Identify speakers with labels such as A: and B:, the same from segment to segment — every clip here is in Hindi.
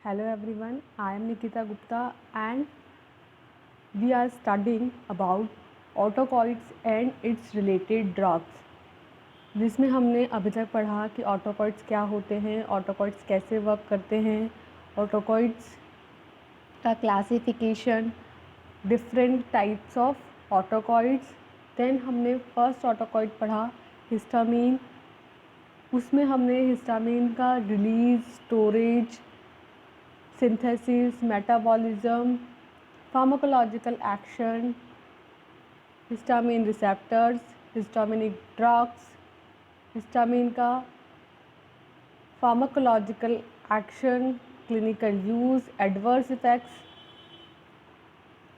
A: Hello everyone, I am Nikita Gupta and we are studying about autocoids and its related drugs, जिसमें हमने अभी तक पढ़ा कि ऑटोकॉइड्स क्या होते हैं, ऑटोकॉइड्स कैसे वर्क करते हैं, ऑटोकॉइड्स का classification, different types of autacoids. Then हमने फर्स्ट ऑटोकॉइड पढ़ा हिस्टामीन। उसमें हमने हिस्टामीन का release, storage, synthesis, metabolism, pharmacological action, histamine receptors, histaminic drugs, histamine का pharmacological action, clinical use, adverse effects,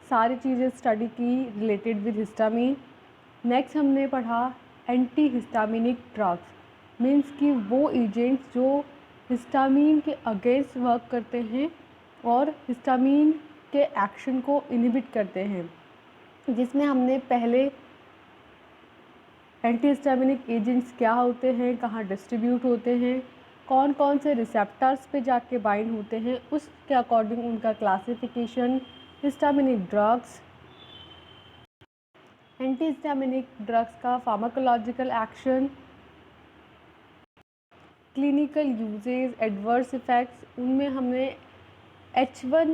A: सारी चीज़ें स्टडी की रिलेटेड विद हिस्टामिन। नेक्स्ट हमने पढ़ा एंटी हिस्टामिनिक ड्रग्स, मीन्स कि वो एजेंट्स जो हिस्टामिन के अगेंस्ट वर्क करते हैं और हिस्टामिन के एक्शन को इनहिबिट करते हैं, जिसमें हमने पहले एंटी हिस्टामिनिक एजेंट्स क्या होते हैं, कहाँ डिस्ट्रीब्यूट होते हैं, कौन कौन से रिसेप्टर्स पे जाके बाइंड होते हैं, उसके अकॉर्डिंग उनका classification, histaminic drugs, anti histaminic drugs का pharmacological action, clinical uses, adverse effects. उनमें हमने H1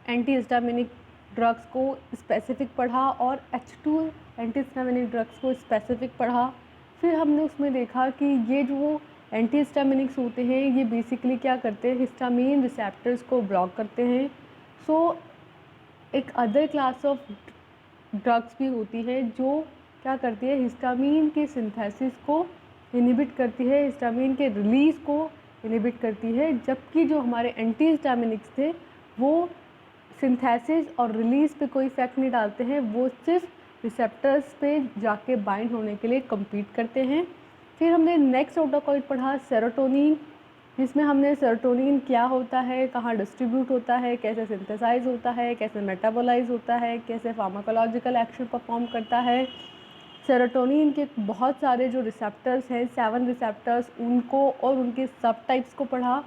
A: एंटी हिस्टामिनिक ड्रग्स को स्पेसिफिक पढ़ा और H2 एंटी हिस्टामिनिक ड्रग्स को स्पेसिफिक पढ़ा। फिर हमने उसमें देखा कि ये जो एंटी हिस्टामिनिक्स होते हैं ये बेसिकली क्या करते हैं, हिस्टामिन रिसेप्टर्स को ब्लॉक करते हैं। सो एक अदर क्लास ऑफ ड्रग्स भी होती है जो क्या करती है, हिस्टामिन के सिंथेसिस को इनहिबिट करती है, हिस्टामिन के रिलीज़ को इनहिबिट करती है, जबकि जो हमारे एंटी हिस्टामिनिक्स थे वो सिंथेसिस और रिलीज़ पे कोई इफेक्ट नहीं डालते हैं, वो सिर्फ रिसेप्टर्स पे जाके बाइंड होने के लिए कम्पीट करते हैं। फिर हमने नेक्स्ट ऑटोकॉइड पढ़ा सेरोटोनिन, जिसमें हमने सेरोटोनिन क्या होता है, कहाँ डिस्ट्रीब्यूट होता है, कैसे सिंथेसाइज होता है, कैसे मेटाबोलाइज होता है, कैसे फार्माकोलॉजिकल एक्शन परफॉर्म करता है। सेरोटोनिन के बहुत सारे जो रिसेप्टर्स हैं, 7 रिसेप्टर्स, उनको और उनके सब टाइप्स को पढ़ा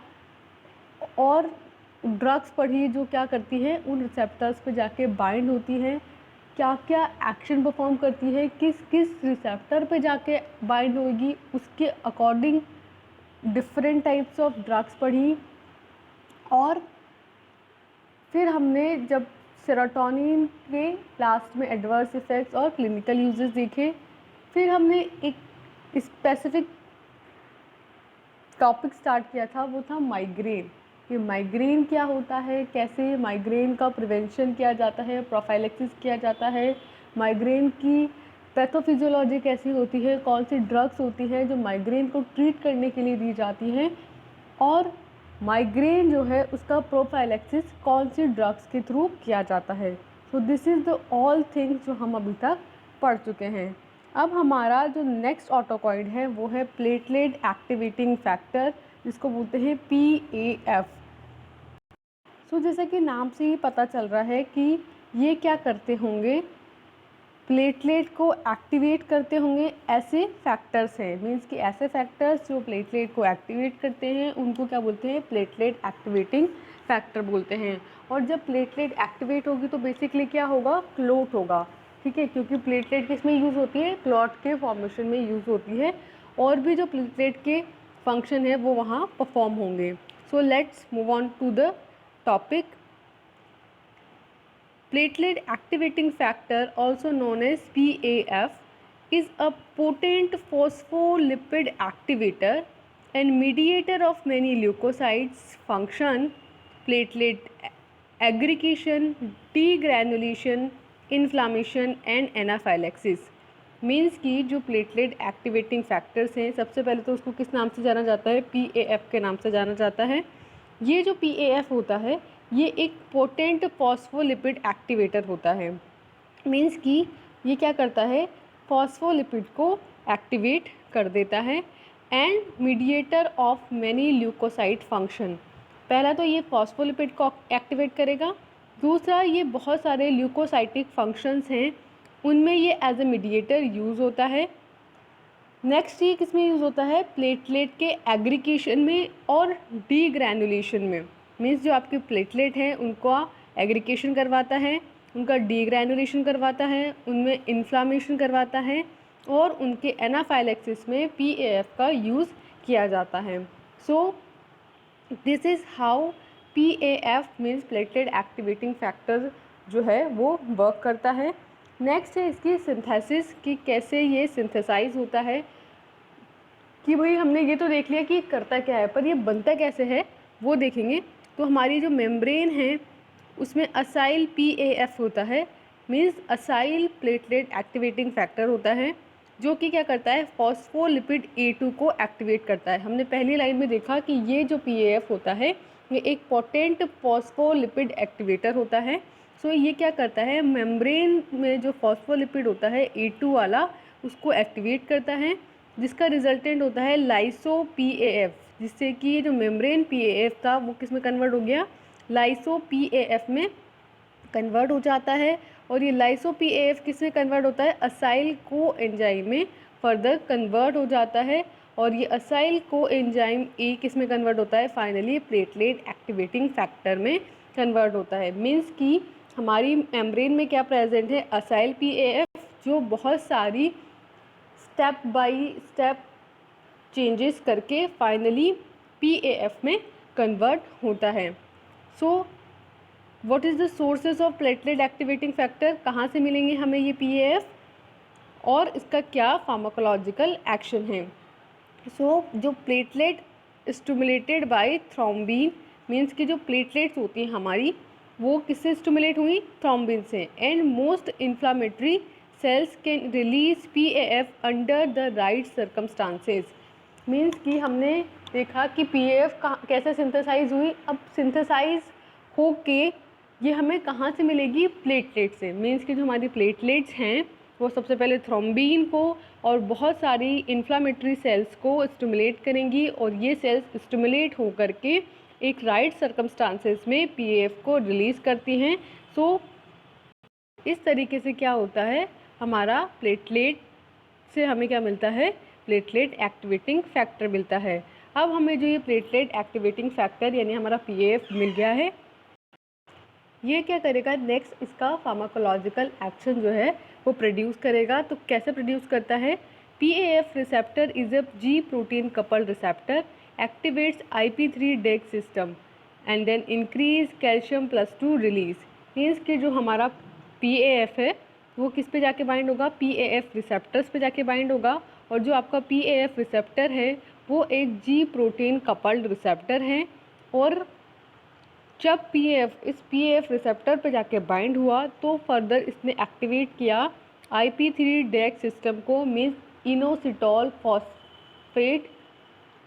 A: और ड्रग्स पढ़ी जो क्या करती है, उन रिसेप्टर्स पे जाके बाइंड होती हैं, क्या क्या एक्शन परफॉर्म करती है, किस किस रिसेप्टर पे जाके बाइंड होगी, उसके according different types of drugs पढ़ी। और फिर हमने जब सेरोटोनिन के लास्ट में एडवर्स इफ़ेक्ट्स और क्लिनिकल यूजेस देखे, फिर हमने एक स्पेसिफिक टॉपिक स्टार्ट किया था, वो था माइग्रेन। कि माइग्रेन क्या होता है, कैसे माइग्रेन का प्रिवेंशन किया जाता है, प्रोफाइलेक्सिस किया जाता है, माइग्रेन की पैथोफिजियोलॉजी कैसी होती है, कौन सी ड्रग्स होती हैं जो माइग्रेन को ट्रीट करने के लिए दी जाती हैं, और माइग्रेन जो है उसका प्रोफाइलेक्सिस कौन सी ड्रग्स के थ्रू किया जाता है। So this is the all things जो हम अभी तक पढ़ चुके हैं। अब हमारा जो नेक्स्ट ऑटोकॉइड है वो है प्लेटलेट एक्टिवेटिंग फैक्टर, जिसको बोलते हैं PAF। सो जैसा कि नाम से ही पता चल रहा है कि ये क्या करते होंगे, प्लेटलेट को एक्टिवेट करते होंगे। ऐसे फैक्टर्स हैं, मीन्स कि ऐसे फैक्टर्स जो प्लेटलेट को एक्टिवेट करते हैं उनको क्या बोलते हैं, प्लेटलेट एक्टिवेटिंग फैक्टर बोलते हैं। और जब प्लेटलेट एक्टिवेट होगी तो बेसिकली क्या होगा, क्लॉट होगा, ठीक है, क्योंकि प्लेटलेट किस में यूज़ होती है, क्लॉट के फॉर्मेशन में यूज़ होती है, और भी जो प्लेटलेट के फंक्शन है वो वहाँ परफॉर्म होंगे। So let's move on to the topic. Platelet activating factor, also known as PAF, is a potent phospholipid activator and mediator of many leukocytes function, platelet aggregation, degranulation, inflammation and anaphylaxis। Means कि जो प्लेटलेट एक्टिवेटिंग फैक्टर्स हैं, सबसे पहले तो उसको किस नाम से जाना जाता है, PAF के नाम से जाना जाता है। ये जो PAF होता है ये एक पोटेंट फॉस्फोलिपिड एक्टिवेटर होता है, मीन्स कि ये क्या करता है, फॉस्फोलिपिड को एक्टिवेट कर देता है, and mediator of many leukocyte function. पहला तो ये फॉस्फोलिपिड को एक्टिवेट करेगा, दूसरा ये बहुत सारे ल्यूकोसाइटिक फंक्शंस हैं उनमें ये एज ए मीडिएटर यूज़ होता है। नेक्स्ट ये किस में यूज़ होता है, प्लेटलेट के एग्रीगेशन में और डीग्रैनुलेशन में। मीन्स जो आपके प्लेटलेट हैं उनका एग्रीगेशन करवाता है, उनका डीग्रैनुलेशन करवाता है, उनमें इन्फ्लामेशन करवाता है और उनके एनाफाइलेक्सिस में PAF का यूज़ किया जाता है। So this is how PAF means platelet activating factor जो है वो वर्क करता है। नेक्स्ट है इसकी सिंथेसिस, कि कैसे ये सिंथेसाइज होता है, कि भाई हमने ये तो देख लिया कि करता क्या है, पर ये बनता कैसे है वो देखेंगे। तो हमारी जो मेम्ब्रेन है उसमें असाइल PAF होता है, means acyl platelet activating factor होता है, जो कि क्या करता है, फॉस्फोलिपिड A2 को एक्टिवेट करता है। हमने पहली लाइन में देखा कि ये जो PAF होता है ये एक पोटेंट फॉस्फोलिपिड एक्टिवेटर होता है। सो ये क्या करता है, मेम्ब्रेन में जो फॉस्फोलिपिड होता है A2 वाला उसको एक्टिवेट करता है, जिसका रिजल्टेंट होता है लाइसो PAF, जिससे कि जो मेम्ब्रेन PAF था वो किस में कन्वर्ट हो गया, लाइसो PAF में कन्वर्ट हो जाता है। और ये लाइसो PAF किस में कन्वर्ट होता है, असाइल को एंजाइम में फर्दर कन्वर्ट हो जाता है। और ये असाइल को एंजाइम A किस में कन्वर्ट होता है, फाइनली प्लेटलेट एक्टिवेटिंग फैक्टर में कन्वर्ट होता है। मीन्स कि हमारी मेम्ब्रेन में क्या प्रेजेंट है, असाइल PAF, जो बहुत सारी स्टेप बाय स्टेप चेंजेस करके फाइनली PAF में कन्वर्ट होता है। So what is the sources of platelet activating factor, कहाँ से मिलेंगे हमें ये PAF और इसका क्या फार्माकोलॉजिकल एक्शन है। सो जो platelet stimulated by thrombin, means कि जो प्लेटलेट्स होती हैं हमारी वो किससे स्टिमुलेट हुई, थ्रोम्बिन से। And most inflammatory cells can release PAF under the right circumstances. Means कि हमने देखा कि PAF कैसे सिंथेसाइज हुई, अब सिंथेसाइज होके ये हमें कहाँ से मिलेगी, प्लेटलेट से। मीन्स कि जो हमारी प्लेटलेट्स हैं वो सबसे पहले थ्रोम्बिन को और बहुत सारी इन्फ्लामेटरी सेल्स को स्टिमुलेट करेंगी और ये सेल्स स्टिमुलेट हो करके एक राइट सर्कमस्टांसेस में PAF को रिलीज़ करती हैं। सो इस तरीके से क्या होता है, हमारा प्लेटलेट से हमें क्या मिलता है, प्लेटलेट एक्टिवेटिंग फैक्टर मिलता है। अब हमें जो ये प्लेटलेट एक्टिवेटिंग फैक्टर यानी हमारा PAF मिल गया है, ये क्या करेगा, नेक्स्ट इसका फार्माकोलॉजिकल एक्शन जो है वो प्रोड्यूस करेगा। तो कैसे प्रोड्यूस करता है, PAF receptor is a G protein coupled receptor, activates IP3 DAG system and then increase calcium +2 release. Means कि जो हमारा PAF है वो किस पे जाके बाइंड होगा, PAF रिसेप्टर्स पे जाके बाइंड होगा। और जो आपका PAF रिसेप्टर है वो एक G प्रोटीन कपल्ड रिसेप्टर है। और जब इस PAF रिसेप्टर पर जाके बाइंड हुआ तो फर्दर इसने एक्टिवेट किया IP3 डेग सिस्टम को, मीन्स इनोसिटॉल फॉस्फेट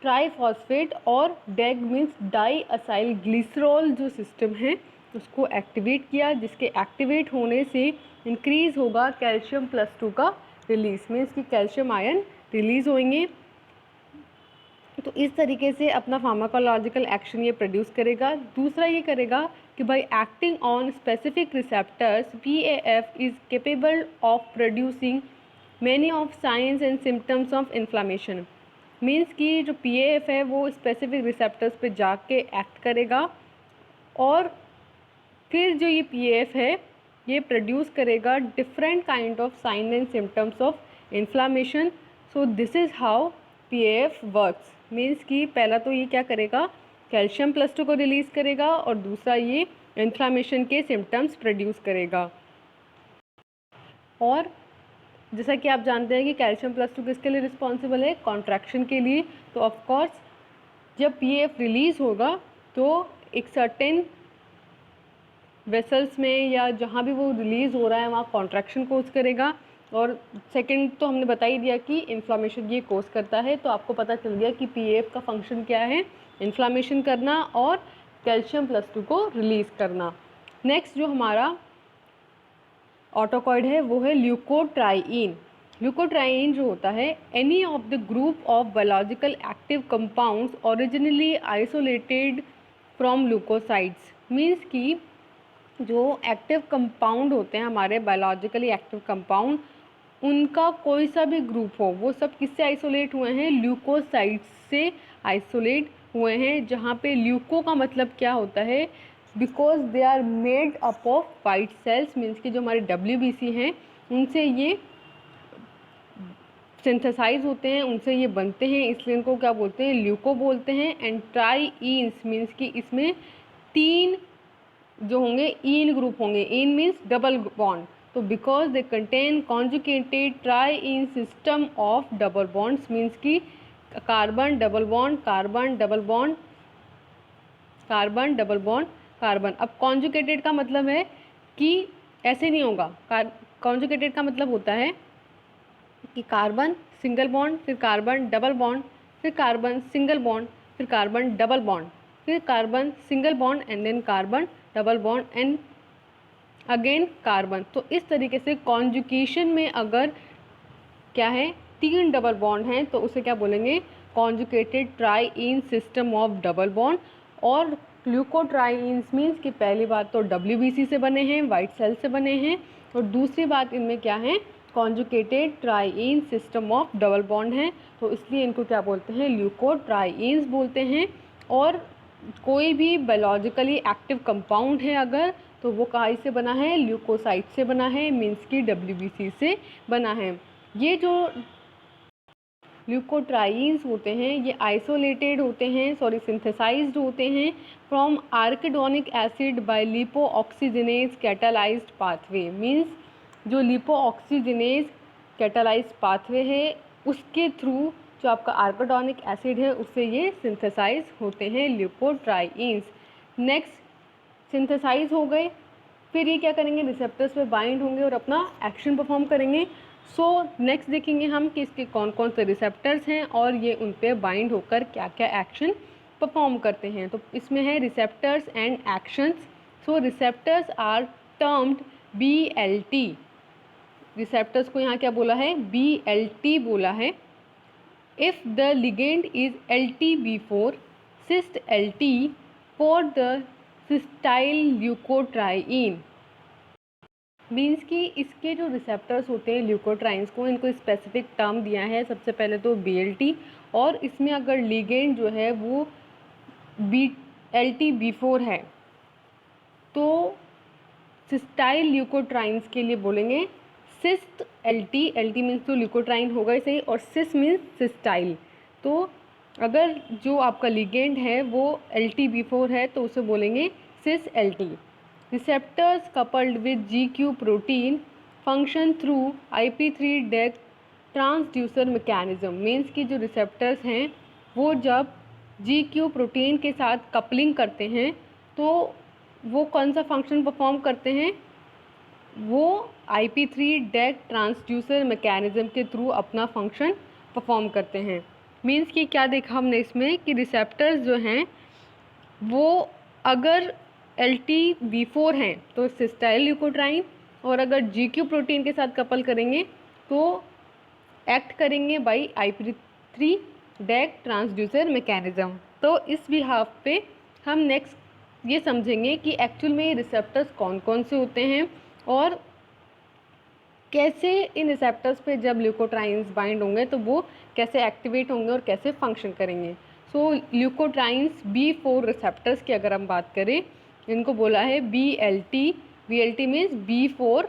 A: ट्राईफॉस्फेट, और डेग मीन्स डाई असाइल ग्लिसरॉल जो सिस्टम है उसको एक्टिवेट किया, जिसके एक्टिवेट होने से इंक्रीज़ होगा कैल्शियम +2 का रिलीज, मीन्स कि कैल्शियम आयन रिलीज़ होंगे। तो इस तरीके से अपना फार्माकोलॉजिकल एक्शन ये प्रोड्यूस करेगा। दूसरा ये करेगा कि bye acting on specific receptors PAF is capable of producing many of science and symptoms of inflammation. Means कि जो PAF है वो स्पेसिफिक रिसेप्टर्स पे जाके एक्ट करेगा और फिर जो ये PAF है ये प्रोड्यूस करेगा different kind of sine and symptoms of inflammation. So this is how PAF works. Means कि पहला तो ये क्या करेगा, कैल्शियम +2 को रिलीज़ करेगा और दूसरा ये इन्फ्लामेशन के सिम्टम्स प्रोड्यूस करेगा। और जैसा कि आप जानते हैं कि कैल्शियम +2 किसके लिए रिस्पॉन्सिबल है, कॉन्ट्रैक्शन के लिए। तो ऑफकोर्स जब PAF रिलीज़ होगा तो एक सर्टेन वेसल्स में या जहाँ भी वो रिलीज़ हो रहा है वहाँ कॉन्ट्रैक्शन कोज करेगा। और सेकंड तो हमने बता ही दिया कि इन्फ्लामेशन ये कोज करता है। तो आपको पता चल गया कि PAF का फंक्शन क्या है, इन्फ्लामेशन करना और कैल्शियम +2 को रिलीज़ करना। नेक्स्ट जो हमारा ऑटोकॉइड है वो है ल्यूकोट्राइइन। ल्यूकोट्राइइन जो होता है, any of the group of biological active compounds originally isolated from leucocytes. Means कि जो एक्टिव कंपाउंड होते हैं हमारे बायोलॉजिकली एक्टिव कंपाउंड, उनका कोई सा भी ग्रुप हो वो सब किससे आइसोलेट हुए हैं, ल्यूकोसाइड्स से आइसोलेट हुए हैं, जहाँ पे ल्यूको का मतलब क्या होता है, because they are made up of white cells, means कि जो हमारे WBC हैं उनसे ये सिंथेसाइज होते हैं, उनसे ये बनते हैं, इसलिए इनको क्या बोलते हैं, ल्यूको बोलते हैं। एंड ट्राईन्स मीन्स कि इसमें 3 जो होंगे ईन ग्रुप होंगे, ईन मीन्स डबल बॉन्ड, तो because they contain conjugated triene system of double bonds, means कि carbon double bond carbon double bond carbon double bond carbon. अब कॉन्जुगेटेड का मतलब है कि ऐसे नहीं होगा, कॉन्जुगेटेड का मतलब होता है कि कार्बन सिंगल बॉन्ड, फिर कार्बन डबल बॉन्ड, फिर कार्बन सिंगल बॉन्ड, फिर कार्बन डबल बॉन्ड, फिर carbon single bond and then carbon double bond and again carbon. तो इस तरीके से कॉन्जुगेशन में अगर क्या है 3 डबल बॉन्ड हैं तो उसे क्या बोलेंगे, conjugated triene system of double bond. और ग्लूकोट्राईन्स मीन्स कि पहली बात तो WBC से बने हैं, वाइट सेल से बने हैं, और दूसरी बात इनमें क्या है, conjugated triene system of double bond है, तो इसलिए इनको क्या बोलते हैं, ल्यूकोट्राईन्स बोलते हैं। और कोई भी बायोलॉजिकली एक्टिव कंपाउंड है अगर, तो वो कहाँ से बना है, ल्यूकोसाइड से बना है, मीन्स कि WBC से बना है। ये जो ल्यूकोट्राईन्स होते हैं ये आइसोलेटेड होते हैं, सिंथेसाइज्ड होते हैं from arachidonic acid by lipoxygenase catalyzed pathway, means जो लिपोऑक्सीजिनेज कैटालाइज्ड पाथवे है उसके थ्रू जो आपका आर्किडोनिक एसिड है उससे ये सिंथेसाइज होते हैं ल्यूकोट्राईन्स। नेक्स्ट सिंथेसाइज हो गए, फिर ये क्या करेंगे, रिसेप्टर्स पे बाइंड होंगे और अपना एक्शन परफॉर्म करेंगे। सो नेक्स्ट देखेंगे हम कि इसके कौन कौन से रिसेप्टर्स हैं और ये उन पे बाइंड होकर क्या क्या एक्शन परफॉर्म करते हैं। तो इसमें है receptors and actions. So receptors are termed BLT, receptors को यहाँ क्या बोला है, BLT बोला है। If the ligand is LTB4 cys LT for the cysteinyl leukotriene, means कि इसके जो रिसेप्टर्स होते हैं ल्यूकोट्राइन्स को, इनको स्पेसिफिक टर्म दिया है सबसे पहले तो BLT, और इसमें अगर लिगेंड जो है वो LTB4 है तो सिस्टाइल ल्यूकोट्राइन्स के लिए बोलेंगे सिस्ट LT मीन्स तो ल्यूकोट्राइन होगा ही सही, और सिस मीन्स सिस्टाइल। तो अगर जो आपका लिगेंड है वो LTB4 है तो उसे बोलेंगे सिस LT। Receptors coupled with GQ protein function through IP3 DEC transducer mechanism, means कि जो रिसेप्टर्स हैं वो जब GQ प्रोटीन के साथ कपलिंग करते हैं तो वो कौन सा फंक्शन परफॉर्म करते हैं, वो IP3 DEC ट्रांसड्यूसर मैकेनिज्म के थ्रू अपना फंक्शन परफॉर्म करते हैं। मीन्स कि क्या देखा हमने इसमें कि रिसेप्टर्स जो हैं वो अगर LTB4 हैं तो सिस्टाइल ल्यूकोट्राइन, और अगर GQ प्रोटीन के साथ कपल करेंगे तो एक्ट करेंगे by IP3 DEC transducer mechanism. तो इस बिहाफ पे हम नेक्स्ट ये समझेंगे कि एक्चुअल में ये रिसेप्टर्स कौन कौन से होते हैं और कैसे इन रिसेप्टर्स पे जब ल्यूकोट्राइन्स बाइंड होंगे तो वो कैसे एक्टिवेट होंगे और कैसे फंक्शन करेंगे। सो ल्यूकोट्राइन्स B4 रिसेप्टर्स की अगर हम बात करें, इनको बोला है BLT means B4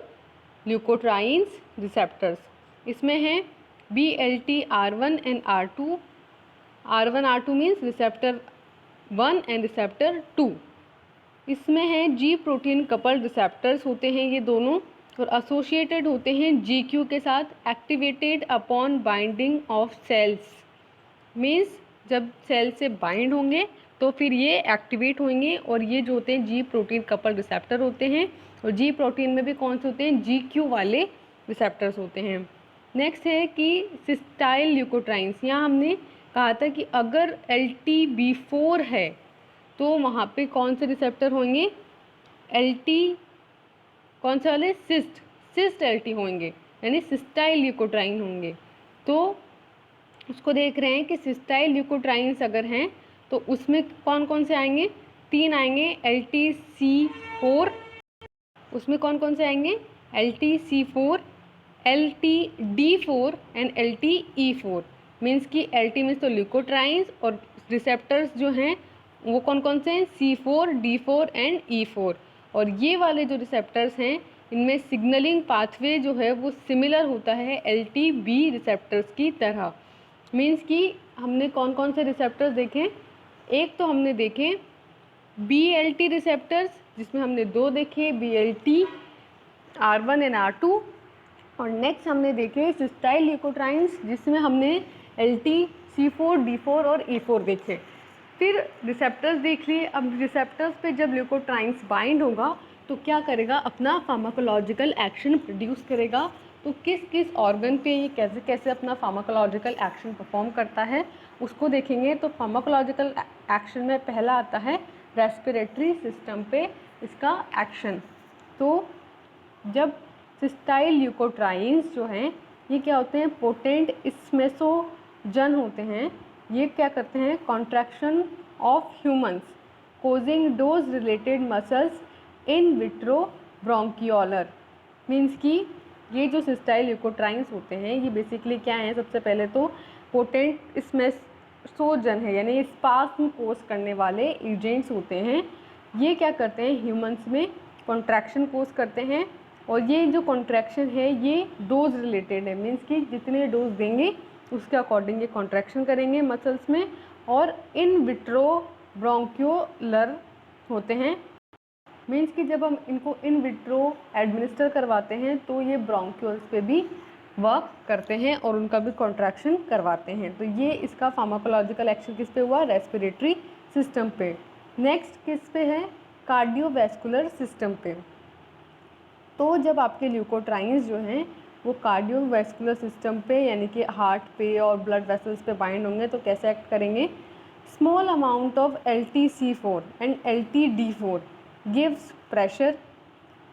A: leukotrienes receptors. इसमें है BLT R1 and R2, R1 R2 means receptor 1 and receptor 2। इसमें है G प्रोटीन कपल्ड रिसेप्टर्स होते हैं ये दोनों, और एसोसिएटेड होते हैं GQ के साथ, activated upon binding of cells, means जब सेल से बाइंड होंगे तो फिर ये एक्टिवेट होंगे, और ये जो होते हैं G प्रोटीन कपल रिसेप्टर होते हैं, और G प्रोटीन में भी कौन से होते हैं, GQ वाले रिसेप्टर्स होते हैं। नेक्स्ट है कि सिस्टाइल ल्यूकोट्राइन्स, यहाँ हमने कहा था कि अगर LTB4 है तो वहाँ पे कौन से रिसेप्टर होंगे, कौन से वाले, सिस्ट LT होंगे, यानी सिस्टाइल ल्यूकोट्राइन होंगे। तो उसको देख रहे हैं कि सिस्टाइल ल्यूकोट्राइन्स अगर हैं तो उसमें कौन कौन से आएंगे, 3 आएंगे LTC4, उसमें कौन कौन से आएंगे, LTC4, LTD4 and LTE4। Means कि LT मीन्स तो ल्यूकोट्राइन्स और रिसेप्टर्स जो हैं वो कौन कौन से हैं, C4, D4 एंड E4। और ये वाले जो रिसेप्टर्स हैं इनमें सिग्नलिंग पाथवे जो है वो सिमिलर होता है LTB रिसेप्टर्स की तरह। मीन्स कि हमने कौन कौन से रिसेप्टर्स देखे, एक तो हमने देखे BLT रिसेप्टर्स जिसमें हमने दो देखे, BLT R1 एंड R2। और नेक्स्ट हमने देखे सिस्टाइल ल्यूकोट्राइन्स जिसमें हमने LT, C4, D4 और E4 देखे। फिर रिसेप्टर्स देख लिए। अब रिसेप्टर्स पे जब ल्यूकोट्राइन्स बाइंड होगा तो क्या करेगा, अपना फार्माकोलॉजिकल एक्शन प्रोड्यूस करेगा। तो किस किस ऑर्गन पे ये कैसे कैसे अपना फार्माकोलॉजिकल एक्शन परफॉर्म करता है उसको देखेंगे। तो फार्माकोलॉजिकल एक्शन में पहला आता है रेस्पिरेटरी सिस्टम पे इसका एक्शन। तो जब सिस्टाइल ल्यूकोट्राइन्स जो हैं ये क्या होते हैं, पोटेंट स्मेसोजन होते हैं। ये क्या करते हैं, contraction of humans causing dose related muscles in vitro bronchiolar. Means कि ये जो सिस्टाइल ल्यूकोट्राइन्स होते हैं ये बेसिकली क्या है, सबसे पहले तो पोटेंट स्मेसोजन है, यानी स्पाज्म कोज करने वाले एजेंट्स होते हैं। ये क्या करते हैं, ह्यूमंस में कॉन्ट्रैक्शन कोज करते हैं। और ये जो कॉन्ट्रैक्शन है ये डोज रिलेटेड है, मीन्स कि जितने डोज देंगे उसके अकॉर्डिंग ये कॉन्ट्रैक्शन करेंगे मसल्स में। और इन विट्रो ब्रोंकियोलर होते हैं। मीन्स कि जब हम इनको इन विट्रो एडमिनिस्टर करवाते हैं तो ये ब्रोंक्यूल्स पे भी वर्क करते हैं और उनका भी कॉन्ट्रैक्शन करवाते हैं। तो ये इसका फार्माकोलॉजिकल एक्शन किस पे हुआ, रेस्पिरेटरी सिस्टम पे। नेक्स्ट किस पे है, कार्डियोवैस्कुलर सिस्टम पे। तो जब आपके ल्यूकोट्राइन्स जो हैं वो कार्डियोवैस्कुलर सिस्टम पे यानी कि हार्ट पे और ब्लड वेसल्स पे बाइंड होंगे तो कैसे एक्ट करेंगे, small amount of LTC4 and LTD4 gives pressure,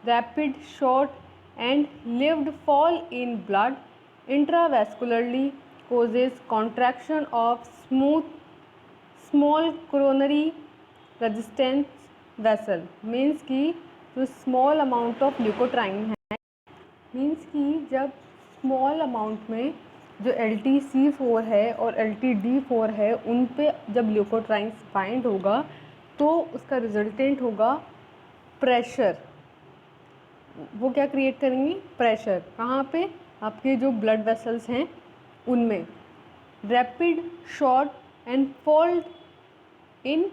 A: rapid short and lived fall in blood intravascularly causes contraction of small coronary resistance vessel। Means कि जो स्मॉल अमाउंट ऑफ ल्यूकोट्राइन है, मीन्स कि जब स्मॉल अमाउंट में जो LTC4 है और LTD4 है उन पे जब ल्यूकोट्राइन्स बाइंड होगा तो उसका रिजल्टेंट होगा प्रेशर। वो क्या क्रिएट करेंगी, प्रेशर। कहाँ पे, आपके जो ब्लड वेसल्स हैं उनमें। Rapid short and fall in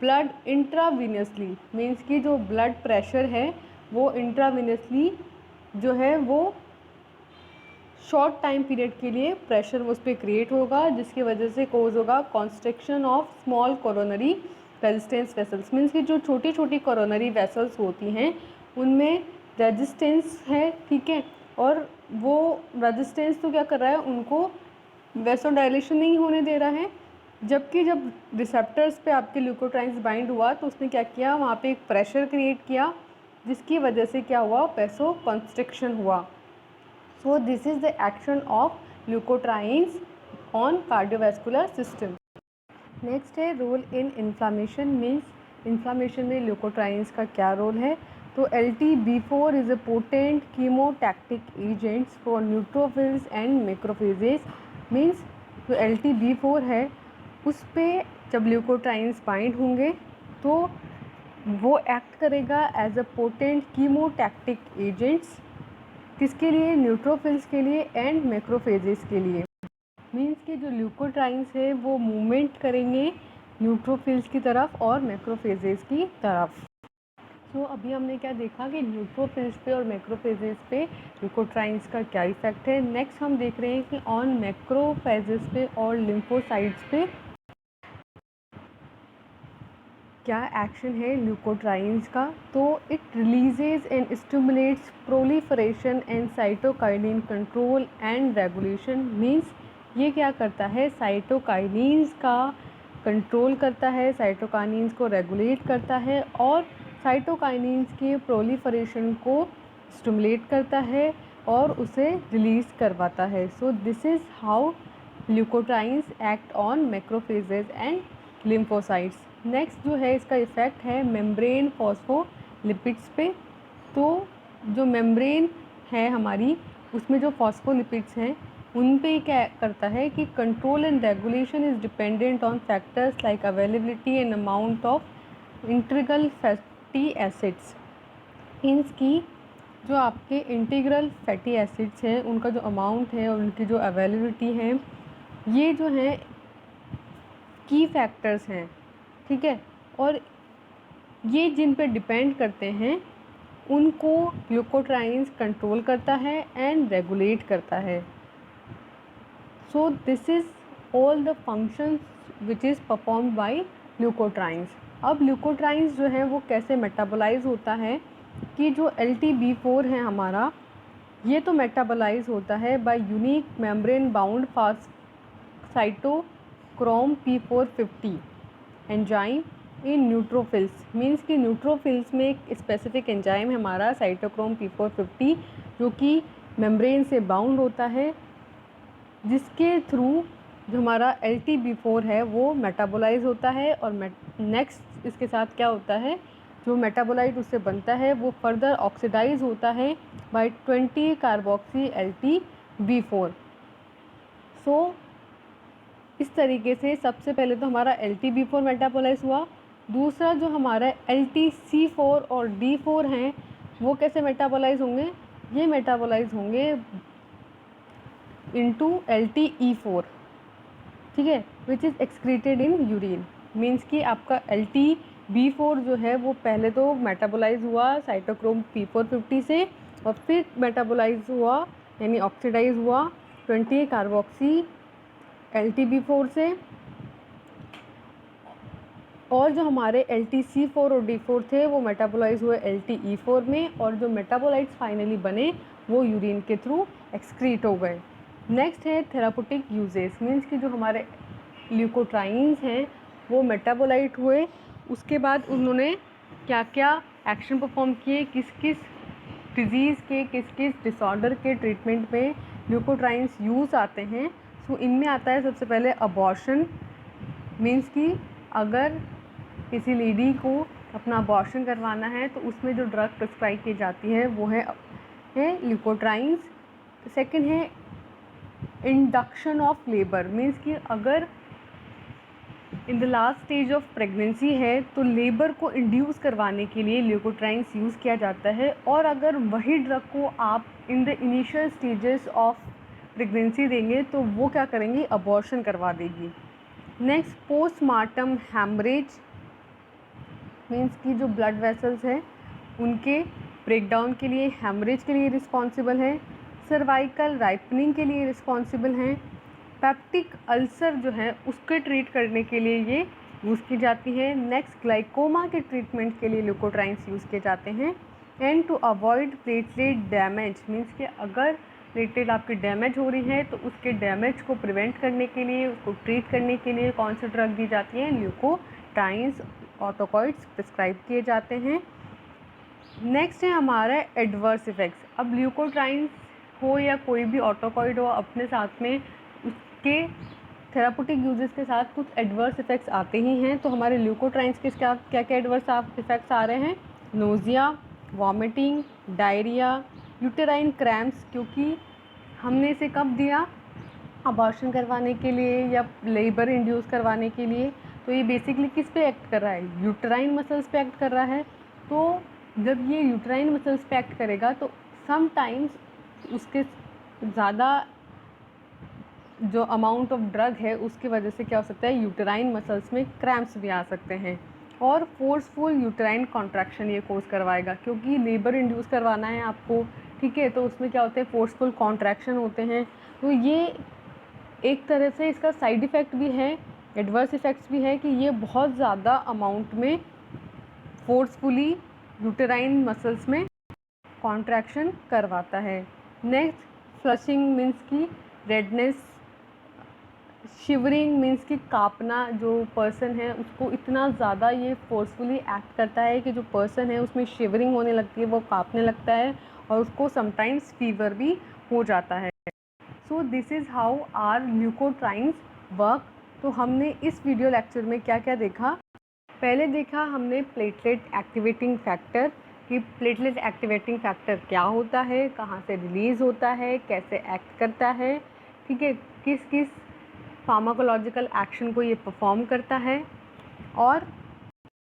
A: blood intravenously, means कि जो ब्लड प्रेशर है वो इंट्रावीनसली जो है वो शॉर्ट टाइम पीरियड के लिए प्रेशर उस पर क्रिएट होगा जिसकी वजह से कोज होगा constriction of small coronary resistance vessels. Means कि जो छोटी छोटी कोरोनरी वेसल्स होती हैं उनमें रेजिस्टेंस है, ठीक है, और वो रेजिस्टेंस तो क्या कर रहा है, उनको वैसोडाइलेशन नहीं होने दे रहा है। जबकि जब रिसेप्टर्स पे आपके ल्यूकोट्राइन्स बाइंड हुआ तो उसने क्या किया, वहाँ पे एक प्रेशर क्रिएट किया जिसकी वजह से क्या हुआ, वैसो कॉन्स्ट्रिक्शन हुआ। So this is the action of leukotrienes on cardiovascular system. Next है role in inflammation. Means inflammation में ल्यूकोट्राइन्स का क्या रोल है। तो LTB4 is a potent chemotactic agents for neutrophils and macrophages. Means जो LTB4 है उस पर जब ल्यूकोट्राइन्स बाइंड होंगे तो वो एक्ट करेगा as a potent chemotactic agents, किसके लिए, न्यूट्रोफिल्स के लिए एंड मैक्रोफेजेस के लिए। मीन्स कि जो ल्यूकोट्राइन्स है वो मूवमेंट करेंगे न्यूट्रोफिल्स की तरफ और मैक्रोफेजेस की तरफ। तो अभी हमने क्या देखा कि न्यूट्रोफिल्स पे और मैक्रोफेजेस पे ल्यूकोट्राइन्स का क्या इफेक्ट है। नेक्स्ट हम देख रहे हैं कि ऑन मैक्रोफेजेस पे और लिम्फोसाइट्स पे क्या एक्शन है ल्यूकोट्राइन्स का। तो it releases and stimulates proliferation and cytokinin control and regulation. Means ये क्या करता है, साइटोकाइनिन्स का कंट्रोल करता है, साइटोकाइनिन्स को रेगुलेट करता है और साइटोकाइनिन्स के प्रोलिफरेशन को स्टिमुलेट करता है और उसे रिलीज़ करवाता है। So this is how leukotrienes act on macrophages and lymphocytes. Next जो है इसका इफ़ेक्ट है मेम्ब्रेन फॉस्फोलिपिड्स पे। तो जो मेम्ब्रेन है हमारी उसमें जो फॉस्फोलिपिड्स हैं उन पे क्या करता है कि control and regulation is dependent on factors like availability and amount of integral fatty acids. Means की जो आपके इंटीग्रल फैटी एसिड्स हैं उनका जो अमाउंट है और उनकी जो अवेलेबिलिटी है, ये जो है की फैक्टर्स हैं, ठीक है। और ये जिन पे डिपेंड करते हैं उनको ग्लूकोट्राइन्स कंट्रोल करता है एंड रेगुलेट करता है। So this is all the functions which is performed by leukotrienes. अब ग्लूकोट्राइन्स जो है वो कैसे मेटाबोलाइज होता है कि जो LTB4 है हमारा, ये तो मेटाबोलाइज होता है by unique membrane bound cytochrome P450 enzyme in neutrophils. Means कि न्यूट्रोफिल्स में एक स्पेसिफिक एंजाइम है हमारा साइटोक्रोम P450 जो कि मेम्ब्रेन से बाउंड होता है, जिसके थ्रू जो हमारा LTB4 है वो मेटाबोलाइज होता है। और नेक्स्ट इसके साथ क्या होता है, जो मेटाबोलाइट उससे बनता है वो फर्दर ऑक्सीडाइज होता है बाय 20 कार्बोक्सी LTB4। सो इस तरीके से सबसे पहले तो हमारा LTB4 मेटाबोलाइज हुआ। दूसरा जो हमारा LTC4 और D4 हैं वो कैसे मेटाबोलाइज होंगे, ये मेटाबोलाइज होंगे इनटू LTE4, ठीक है, which is excreted in urine. Means कि आपका LTB4 जो है वो पहले तो मेटाबोलाइज हुआ साइटोक्रोम P450 से और फिर मेटाबोलाइज हुआ यानी ऑक्सीडाइज हुआ 20 कार्बोक्सी LTB4 से। और जो हमारे LTC4 और D4 थे वो मेटाबोलाइज हुए LTE4 में, और जो मेटाबोलाइट्स फाइनली बने वो यूरिन के थ्रू एक्सक्रीट हो गए। नेक्स्ट है थेरापूटिक यूजेस। मीन्स कि जो हमारे ल्यूकोट्राइन्स हैं वो मेटाबोलाइट हुए, उसके बाद उन्होंने क्या क्या एक्शन परफॉर्म किए, किस किस डिजीज़ के किस किस डिसऑर्डर के ट्रीटमेंट में ल्यूकोट्राइन्स यूज़ आते हैं। सो इनमें आता है सबसे पहले अबॉर्शन। मीन्स कि अगर किसी लेडी को अपना अबॉर्शन करवाना है तो उसमें जो ड्रग प्रिस्क्राइब की जाती है वो है ल्यूकोट्राइन्स। सेकंड है इंडक्शन ऑफ लेबर। मीन्स कि अगर in the last stage of pregnancy है तो लेबर को इंड्यूस करवाने के लिए ल्यूकोट्राइन्स यूज़ किया जाता है। और अगर वही ड्रग को आप in the initial stages of pregnancy देंगे तो वो क्या करेंगी, अबॉर्शन करवा देगी। Next postmortem haemorrhage. मीन्स कि जो ब्लड वेसल्स हैं उनके ब्रेकडाउन के लिए, हैमरेज के लिए रिस्पॉन्सिबल है। सर्वाइकल राइपनिंग के लिए रिस्पॉन्सिबल हैं। पेप्टिक अल्सर जो है उसके ट्रीट करने के लिए ये यूज़ की जाती है। नेक्स्ट ग्लाइकोमा के ट्रीटमेंट के लिए ल्यूकोट्राइन्स यूज़ किए जाते हैं। And to avoid platelet damage. Means कि अगर प्लेटलेट आपकी डैमेज हो रही है तो उसके डैमेज को प्रिवेंट करने के लिए, उसको ट्रीट करने के लिए कौन सी ड्रग दी जाती है, ल्यूकोट्राइन्स ऑटोकॉइड्स प्रिस्क्राइब किए जाते हैं। नेक्स्ट है हमारा एडवर्स इफ़ेक्ट्स। अब ल्यूकोट्राइन्स हो या कोई भी ऑटोकॉइड हो, अपने साथ में उसके थेरापूटिक यूजेस के साथ कुछ एडवर्स इफ़ेक्ट्स आते ही हैं। तो हमारे ल्यूकोट्राइन्स के क्या क्या एडवर्स इफ़ेक्ट्स आ रहे हैं, nausea, vomiting, diarrhoea, uterine cramps. क्योंकि हमने इसे कब दिया, अबॉर्शन करवाने के लिए या लेबर इंड्यूस करवाने के लिए। तो ये बेसिकली किस पे एक्ट कर रहा है, यूटेराइन मसल्स पे एक्ट कर रहा है। तो जब ये यूटेराइन मसल्स पे एक्ट करेगा तो समटाइम्स उसके ज़्यादा जो अमाउंट ऑफ ड्रग है उसकी वजह से क्या हो सकता है, यूटेराइन मसल्स में क्रैम्प्स भी आ सकते हैं। और फोर्सफुल यूटेराइन कॉन्ट्रैक्शन ये कोज करवाएगा, क्योंकि लेबर इंड्यूस करवाना है आपको, ठीक है, तो उसमें क्या होते हैं, फोर्सफुल कॉन्ट्रैक्शन होते हैं। तो ये एक तरह से इसका साइड इफ़ेक्ट भी है, एडवर्स इफ़ेक्ट्स भी है कि ये बहुत ज़्यादा अमाउंट में फोर्सफुली यूटेराइन मसल्स में कॉन्ट्रैक्शन करवाता है। नेक्स्ट फ्लशिंग मीन्स की रेडनेस, शिवरिंग मीन्स कि काँपना। जो पर्सन है उसको इतना ज़्यादा ये फोर्सफुली एक्ट करता है कि जो पर्सन है उसमें शिवरिंग होने लगती है, वो काँपने लगता है और उसको समटाइम्स फीवर भी हो जाता है। So this is how our leukotrienes work. तो हमने इस वीडियो लेक्चर में क्या क्या देखा, पहले देखा हमने प्लेटलेट एक्टिवेटिंग फैक्टर कि प्लेटलेट एक्टिवेटिंग फैक्टर क्या होता है, कहाँ से रिलीज़ होता है, कैसे एक्ट करता है, ठीक है, किस किस फार्माकोलॉजिकल एक्शन को ये परफॉर्म करता है और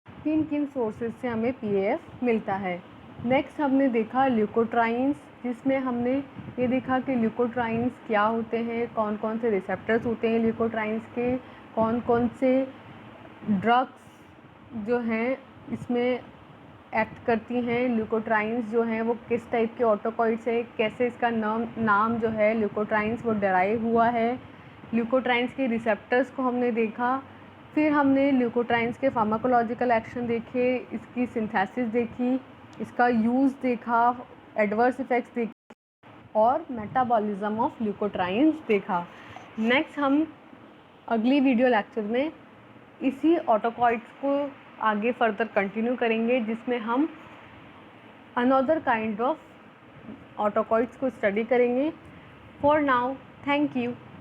A: किन किन सोर्सेज से हमें पीएएफ मिलता है। नेक्स्ट हमने देखा ल्यूकोट्राइन्स, जिसमें हमने ये देखा कि ल्यूकोट्राइन्स क्या होते हैं, कौन कौन से रिसेप्टर्स होते हैं ल्यूकोट्राइन्स के, कौन कौन से ड्रग्स जो हैं इसमें एक्ट करती हैं, ल्यूकोट्राइन्स जो हैं वो किस टाइप के ऑटोकॉइड से, कैसे इसका नाम जो है ल्यूकोट्राइन्स वो डेराइव हुआ है। ल्यूकोट्राइन्स के रिसेप्टर्स को हमने देखा, फिर हमने ल्यूकोट्राइन्स के फार्माकोलॉजिकल एक्शन देखे, इसकी सिंथेसिस देखी, इसका यूज़ देखा, एडवर्स इफ़ेक्ट्स देखे और मेटाबॉलिज्म ऑफ ल्यूकोट्राइन्स देखा। नेक्स्ट हम अगली वीडियो लेक्चर में इसी ऑटोकॉइड्स को आगे फर्दर कंटिन्यू करेंगे, जिसमें हम अनदर काइंड ऑफ ऑटोकॉइड्स को स्टडी करेंगे। For now, thank you.